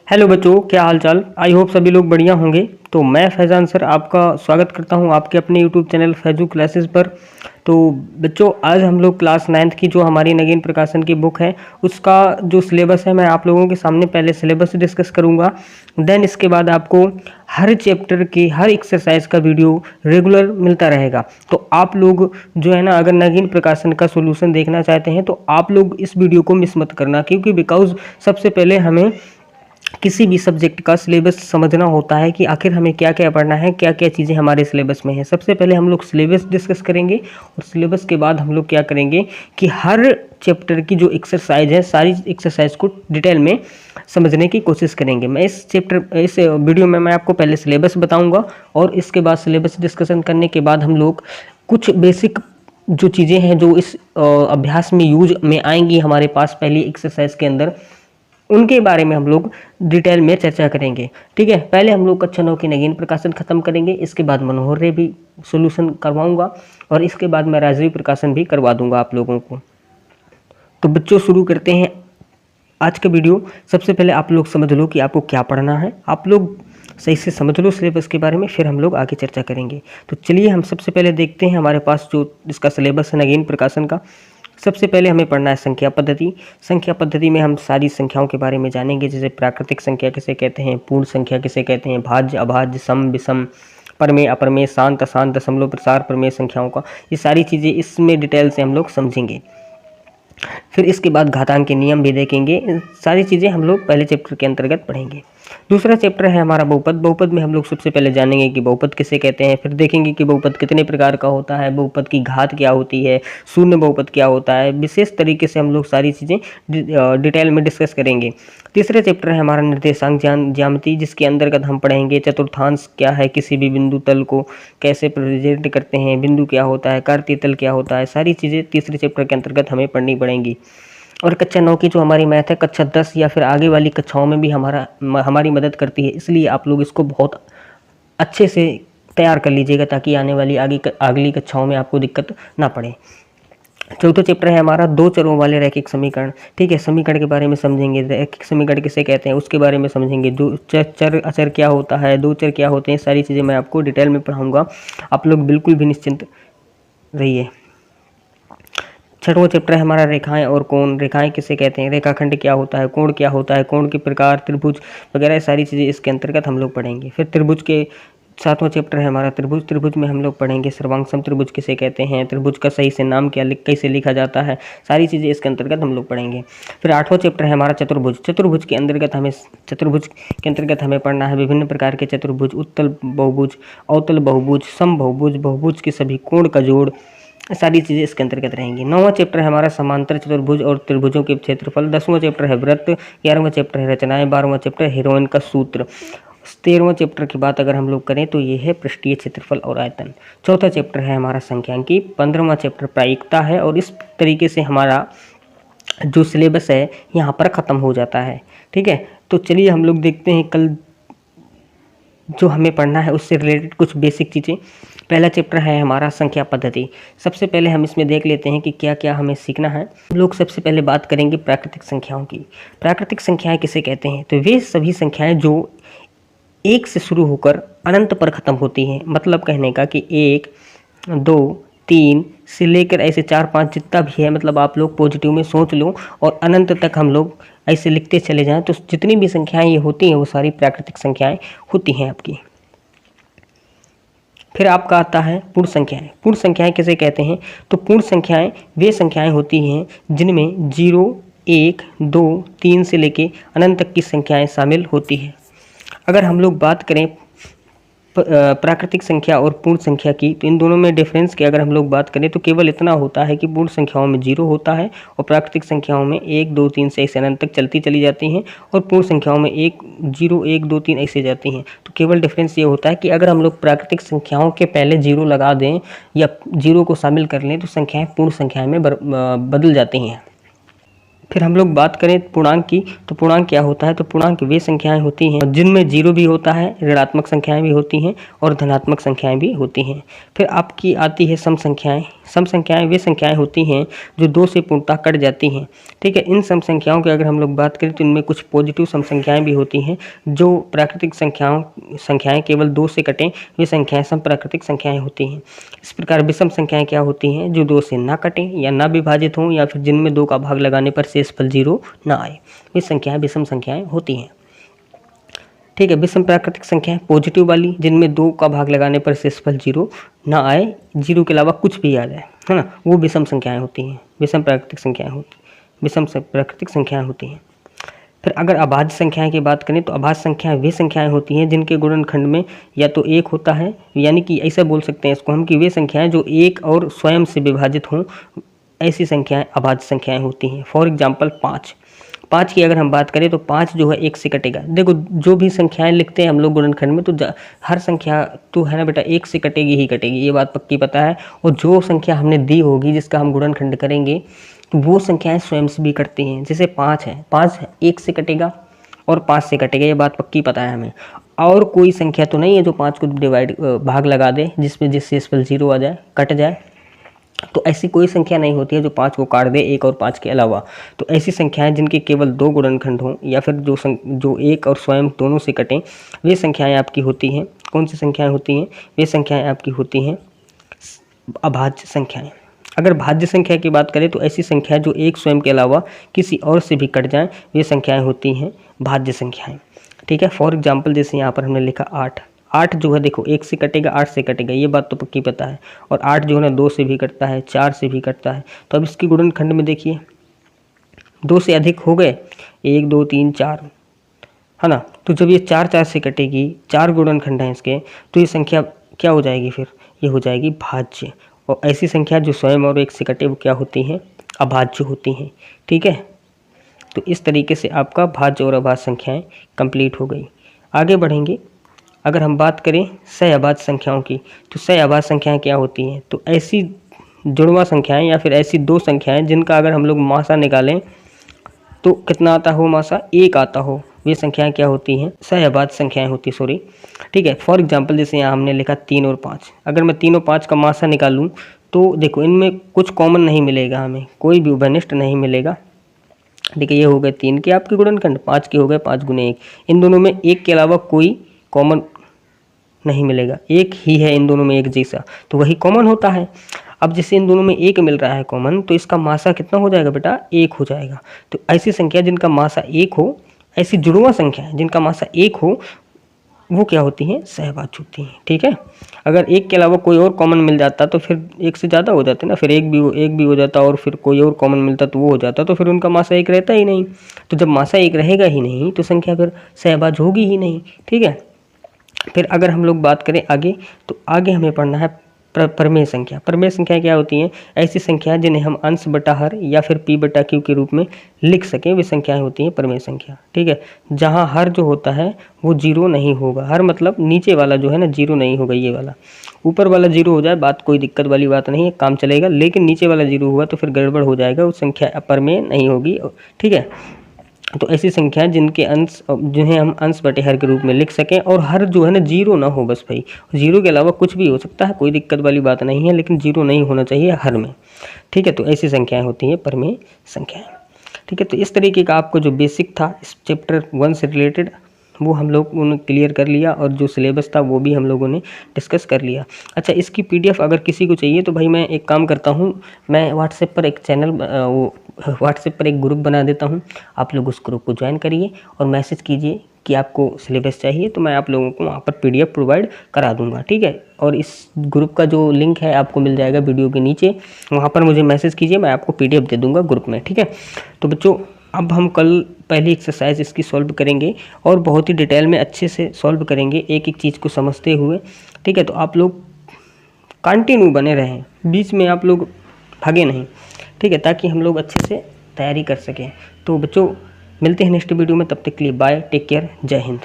Hello बच्चों, क्या हाल चाल। आई होप सभी लोग बढ़िया होंगे। तो मैं फैज़ान सर आपका स्वागत करता हूं आपके अपने यूट्यूब चैनल फैजू क्लासेस पर। तो बच्चों, आज हम लोग क्लास 9th की जो हमारी नगीन प्रकाशन की बुक है उसका जो सिलेबस है मैं आप लोगों के सामने पहले सिलेबस डिस्कस करूंगा। देन इसके बाद आपको हर चैप्टर की हर एक्सरसाइज का वीडियो रेगुलर मिलता रहेगा। तो आप लोग जो है ना, अगर नगीन प्रकाशन का सोल्यूशन देखना चाहते हैं तो आप लोग इस वीडियो को मिस मत करना, क्योंकि बिकॉज सबसे पहले हमें किसी भी सब्जेक्ट का सिलेबस समझना होता है कि आखिर हमें क्या क्या पढ़ना है, क्या क्या चीज़ें हमारे सिलेबस में है। सबसे पहले हम लोग सिलेबस डिस्कस करेंगे और सिलेबस के बाद हम लोग क्या करेंगे कि हर चैप्टर की जो एक्सरसाइज है सारी एक्सरसाइज को डिटेल में समझने की कोशिश करेंगे। मैं इस वीडियो में मैं आपको पहले सिलेबस बताऊंगा और इसके बाद सिलेबस डिस्कशन करने के बाद हम लोग कुछ बेसिक जो चीज़ें हैं जो इस अभ्यास में यूज में आएंगी हमारे पास पहली एक्सरसाइज के अंदर, उनके बारे में हम लोग डिटेल में चर्चा करेंगे। ठीक है, पहले हम लोग कक्षा 9 की नगीन प्रकाशन खत्म करेंगे, इसके बाद मनोहर भी सॉल्यूशन करवाऊंगा और इसके बाद मैं राजवी प्रकाशन भी करवा दूंगा आप लोगों को। तो बच्चों, शुरू करते हैं आज का वीडियो। सबसे पहले आप लोग समझ लो कि आपको क्या पढ़ना है। आप लोग सही से समझ लो सिलेबस के बारे में, फिर हम लोग आगे चर्चा करेंगे। तो चलिए हम सबसे पहले देखते हैं हमारे पास जो इसका सिलेबस है नगीन प्रकाशन का। सबसे पहले हमें पढ़ना है संख्या पद्धति। संख्या पद्धति में हम सारी संख्याओं के बारे में जानेंगे, जैसे प्राकृतिक संख्या किसे कहते हैं, पूर्ण संख्या किसे कहते हैं, भाज्य अभाज्य सम विषम परमेय अपरमेय शांत अशांत दशमलव प्रसार प्रमेय संख्याओं का, ये सारी चीज़ें इसमें डिटेल से हम लोग समझेंगे। फिर इसके बाद घातांक के नियम भी देखेंगे। सारी चीज़ें हम लोग पहले चैप्टर के अंतर्गत पढ़ेंगे। दूसरा चैप्टर है हमारा बहुपद। बहुपद में हम लोग सबसे पहले जानेंगे कि बहुपद किसे कहते हैं, फिर देखेंगे कि बहुपद कितने प्रकार का होता है, बहुपद की घात क्या होती है, शून्य बहुपद क्या होता है। विशेष तरीके से हम लोग सारी चीज़ें डिटेल में डिस्कस करेंगे। तीसरा चैप्टर है हमारा निर्देशांक ज्यामिति, जिसके अंतर्गत हम पढ़ेंगे चतुर्थांश क्या है, किसी भी बिंदु तल को कैसे प्रेजेंट करते हैं, बिंदु क्या होता है, कार्तीय तल क्या होता है, सारी चीज़ें तीसरे चैप्टर के अंतर्गत हमें पढ़नी पड़ेंगी। और कक्षा 9 की जो हमारी मैथ है कक्षा 10 या फिर आगे वाली कक्षाओं में भी हमारी मदद करती है, इसलिए आप लोग इसको बहुत अच्छे से तैयार कर लीजिएगा ताकि आने वाली अगली कक्षाओं में आपको दिक्कत ना पड़े। चौथा चैप्टर है हमारा दो चरों वाले रैखिक समीकरण। ठीक है, समीकरण के बारे में समझेंगे, रैखिक समीकरण किसे कहते हैं उसके बारे में समझेंगे, दो चर अचर क्या होता है, दो चर क्या होते हैं, सारी चीज़ें मैं आपको डिटेल में पढ़ाऊँगा। आप लोग बिल्कुल भी निश्चिंत रहिए। छठवां चैप्टर है हमारा रेखाएं और कोण। रेखाएं किसे कहते हैं, रेखाखंड क्या होता है, कोण क्या होता है, कोण के प्रकार, त्रिभुज वगैरह सारी चीज़ें इसके अंतर्गत हम लोग पढ़ेंगे। फिर त्रिभुज के सातवां चैप्टर है हमारा त्रिभुज। त्रिभुज में हम लोग पढ़ेंगे सर्वांग त्रिभुज किसे कहते हैं, त्रिभुज का सही से नाम क्या कैसे लिखा जाता है, सारी चीज़ें इसके अंतर्गत हम लोग पढ़ेंगे। फिर आठवां चैप्टर है हमारा चतुर्भुज। चतुर्भुज के अंतर्गत हमें पढ़ना है विभिन्न प्रकार के चतुर्भुज, उत्तल बहुभुज, अवतल बहुभुज, सम बहुभुज, बहुभुज के सभी कोण का जोड़, सारी चीज़ें इसके अंतर्गत रहेंगी। 9वां चैप्टर है हमारा समांतर चतुर्भुज और त्रिभुजों के क्षेत्रफल। 10वां चैप्टर है व्रत। 11वां चैप्टर है रचनाएं। 12वां चैप्टर हीरोइन का सूत्र। 13वां चैप्टर की बात अगर हम लोग करें तो ये है पृष्ठीय क्षेत्रफल और आयतन। चौथा चैप्टर है हमारा संख्यांकी। 15वां चैप्टर प्रायिकता है। और इस तरीके से हमारा जो सिलेबस है यहाँ पर ख़त्म हो जाता है। ठीक है, तो चलिए हम लोग देखते हैं कल जो हमें पढ़ना है उससे रिलेटेड कुछ बेसिक चीज़ें। पहला चैप्टर है हमारा संख्या पद्धति। सबसे पहले हम इसमें देख लेते हैं कि क्या क्या हमें सीखना है। हम लोग सबसे पहले बात करेंगे प्राकृतिक संख्याओं की। प्राकृतिक संख्याएं किसे कहते हैं, तो वे सभी संख्याएं जो एक से शुरू होकर अनंत पर ख़त्म होती हैं। मतलब कहने का कि 1, 2, 3 से लेकर ऐसे 4, 5 जितना भी है, मतलब आप लोग पॉजिटिव में सोच लो और अनंत तक हम लोग ऐसे लिखते चले जाएं, तो जितनी भी संख्याएं ये होती हैं वो सारी प्राकृतिक संख्याएं होती हैं आपकी। फिर आपका आता है पूर्ण संख्याएं। पूर्ण संख्याएं किसे कहते हैं, तो पूर्ण संख्याएं वे संख्याएं होती हैं जिनमें 0, 1, 2, 3 से लेके अनंत तक की संख्याएं शामिल होती हैं। अगर हम लोग बात करें प्राकृतिक संख्या और पूर्ण संख्या की, तो इन दोनों में डिफरेंस की अगर हम लोग बात करें तो केवल इतना होता है कि पूर्ण संख्याओं में 0 होता है और प्राकृतिक संख्याओं में 1, 2, 3 से ऐसे अनंत तक चलती चली जाती हैं, और पूर्ण संख्याओं में 1, 0, 1, 2, 3 ऐसे जाती हैं। तो केवल डिफरेंस ये होता है कि अगर हम लोग प्राकृतिक संख्याओं के पहले 0 लगा दें या 0 को शामिल कर लें तो संख्याएँ पूर्ण संख्याएँ में बदल जाती हैं। फिर हम लोग बात करें पूर्णांक की, तो पूर्णांक क्या होता है, तो पूर्णांक वे संख्याएं होती हैं जिनमें 0 भी होता है, ऋणात्मक संख्याएं भी होती हैं और धनात्मक संख्याएं भी होती हैं। फिर आपकी आती है सम संख्याएं। सम संख्याएं वे संख्याएं होती हैं जो 2 से पूर्णतः कट जाती हैं। ठीक है, इन सम संख्याओं की अगर हम लोग बात करें तो इनमें कुछ पॉजिटिव सम संख्याएं भी होती हैं। जो प्राकृतिक संख्याएं केवल 2 से कटें वे संख्याएं सम प्राकृतिक संख्याएं होती हैं। इस प्रकार विषम संख्याएं क्या होती हैं? जो 2 से ना कटें या ना विभाजित हों या फिर जिनमें 2 का भाग लगाने पर शेषफल 0 ना आए, वे संख्याएं विषम संख्याएं होती हैं। ठीक है, विषम प्राकृतिक संख्याएं पॉजिटिव वाली, जिनमें 2 का भाग लगाने पर शेषफल 0 ना आए, 0 के अलावा कुछ भी आ जाए, है ना, वो विषम संख्याएं होती हैं, विषम प्राकृतिक संख्याएं होती हैं। फिर अगर अभाज्य संख्याएं की बात करें तो अभाज्य संख्याएं वे संख्याएं होती हैं जिनके गुणनखंड में या तो 1 होता है, यानी कि ऐसा बोल सकते हैं इसको हम कि वे संख्याएं जो 1 और स्वयं से विभाजित हों, ऐसी संख्याएं अभाज्य संख्याएं होती हैं। फॉर एग्जाम्पल 5 की अगर हम बात करें तो 5 जो है 1 से कटेगा। देखो जो भी संख्याएं लिखते हैं हम लोग गुणनखंड में तो हर संख्या तो है ना बेटा 1 से कटेगी ही कटेगी, ये बात पक्की पता है। और जो संख्या हमने दी होगी जिसका हम गुणनखंड करेंगे तो वो संख्याएं स्वयं से भी कटती हैं। जैसे 5 है, 5 1 से कटेगा और 5 से कटेगा, ये बात पक्की पता है हमें। और कोई संख्या तो नहीं है जो 5 को भाग लगा दे जिसमें जिस शेषफल 0 आ जाए, कट जाए। तो ऐसी कोई संख्या नहीं होती है जो 5 को काट दे 1 और 5 के अलावा। तो ऐसी संख्याएं जिनके केवल 2 गुणनखंड हों या फिर जो 1 और स्वयं दोनों से कटें, वे संख्याएं आपकी होती हैं। कौन सी संख्याएं होती हैं? वे संख्याएं आपकी होती हैं अभाज्य संख्याएं। अगर भाज्य संख्या की बात करें तो ऐसी संख्या जो 1 स्वयं के अलावा किसी और से भी कट जाएं, वे संख्याएं होती हैं भाज्य संख्याएं। ठीक है, फॉर एग्जाम्पल जैसे यहाँ पर हमने लिखा 8 जो है देखो 1 से कटेगा 8 से कटेगा, ये बात तो पक्की पता है। और 8 जो है ना 2 से भी कटता है, 4 से भी कटता है। तो अब इसकी गुणनखंड में देखिए 2 से अधिक हो गए, 1 2 3 4, है ना। तो जब ये 4 से कटेगी, 4 गुणनखंड हैं इसके, तो ये संख्या क्या हो जाएगी? फिर ये हो जाएगी भाज्य। और ऐसी संख्या जो स्वयं और 1 से कटे वो क्या होती हैं? अभाज्य होती हैं। ठीक है, तो इस तरीके से आपका भाज्य और अभाज्य संख्याएं कंप्लीट हो गई। आगे बढ़ेंगे। अगर हम बात करें सहअभाज्य संख्याओं की, तो सहअभाज्य संख्याएं क्या होती हैं? तो ऐसी जुड़वा संख्याएं या फिर ऐसी 2 संख्याएं जिनका अगर हम लोग मासा निकालें तो कितना आता हो? मासा 1 आता हो, वे संख्याएं क्या होती हैं? सहअभाज्य संख्याएं होती, सॉरी। ठीक है, फॉर एग्जांपल जैसे यहाँ हमने लिखा 3 और 5। अगर मैं 3 और 5 का मासा निकालूं तो देखो इनमें कुछ कॉमन नहीं मिलेगा, हमें कोई भी उभयनिष्ठ नहीं मिलेगा। देखिए ये हो गए 3 के आपके गुणनखंड, 5 के हो गए 5 गुने 1। इन दोनों में 1 के अलावा कोई कॉमन नहीं मिलेगा, एक ही है इन दोनों में एक जैसा, तो वही कॉमन होता है। अब जैसे इन दोनों में 1 मिल रहा है कॉमन, तो इसका मासा कितना हो जाएगा बेटा? 1 हो जाएगा। तो ऐसी संख्या जिनका मासा 1 हो, ऐसी जुड़वा संख्या जिनका मासा 1 हो, वो क्या होती हैं? सहभाज्य होती हैं। ठीक है, अगर 1 के अलावा कोई और कॉमन मिल जाता तो फिर 1 से ज़्यादा हो जाते ना, फिर एक भी हो जाता और फिर कोई और कॉमन मिलता तो वो हो जाता, तो फिर उनका मासा 1 रहता ही नहीं। तो जब मासा 1 रहेगा ही नहीं तो संख्या फिर सहभाज्य होगी ही नहीं। ठीक है, फिर अगर हम लोग बात करें आगे, तो आगे हमें पढ़ना है प्रमेय संख्या। प्रमेय संख्या क्या होती हैं? ऐसी संख्या जिन्हें हम अंश बटा हर या फिर p बटा q के रूप में लिख सकें, वे संख्याएं होती हैं प्रमेय संख्या। ठीक है, जहां हर जो होता है वो 0 नहीं होगा। हर मतलब नीचे वाला जो है ना 0 नहीं होगा, ये वाला। ऊपर वाला 0 हो जाए बात कोई दिक्कत वाली बात नहीं है, काम चलेगा। लेकिन नीचे वाला 0 हुआ तो फिर गड़बड़ हो जाएगा, वो संख्या अप्रमेय नहीं होगी। ठीक है, तो ऐसी संख्या जिनके अंश, जिन्हें हम अंश बटे हर के रूप में लिख सकें, और हर जो है ना 0 ना हो, बस भाई 0 के अलावा कुछ भी हो सकता है, कोई दिक्कत वाली बात नहीं है, लेकिन 0 नहीं होना चाहिए हर में। ठीक है, तो ऐसी संख्याएं होती हैं प्रमेय संख्याएं। ठीक है, तो इस तरीके का आपको जो बेसिक था इस चैप्टर 1 से रिलेटेड वो हम लोगों ने क्लियर कर लिया, और जो सिलेबस था वो भी हम लोगों ने डिस्कस कर लिया। अच्छा, इसकी PDF अगर किसी को चाहिए तो भाई मैं एक काम करता हूँ, मैं व्हाट्सएप पर एक व्हाट्सएप पर एक ग्रुप बना देता हूँ। आप लोग उस ग्रुप को ज्वाइन करिए और मैसेज कीजिए कि आपको सिलेबस चाहिए, तो मैं आप लोगों को वहाँ पर PDF प्रोवाइड करा दूँगा। ठीक है, और इस ग्रुप का जो लिंक है आपको मिल जाएगा वीडियो के नीचे, वहाँ पर मुझे मैसेज कीजिए, मैं आपको PDF दे दूँगा ग्रुप में। ठीक है, तो बच्चों अब हम कल पहली एक्सरसाइज इसकी सॉल्व करेंगे और बहुत ही डिटेल में अच्छे से सॉल्व करेंगे, एक एक चीज़ को समझते हुए। ठीक है, तो आप लोग कंटिन्यू बने रहें, बीच में आप लोग भागे नहीं। ठीक है, ताकि हम लोग अच्छे से तैयारी कर सकें। तो बच्चों मिलते हैं नेक्स्ट वीडियो में, तब तक के लिए बाय, टेक केयर, जय हिंद।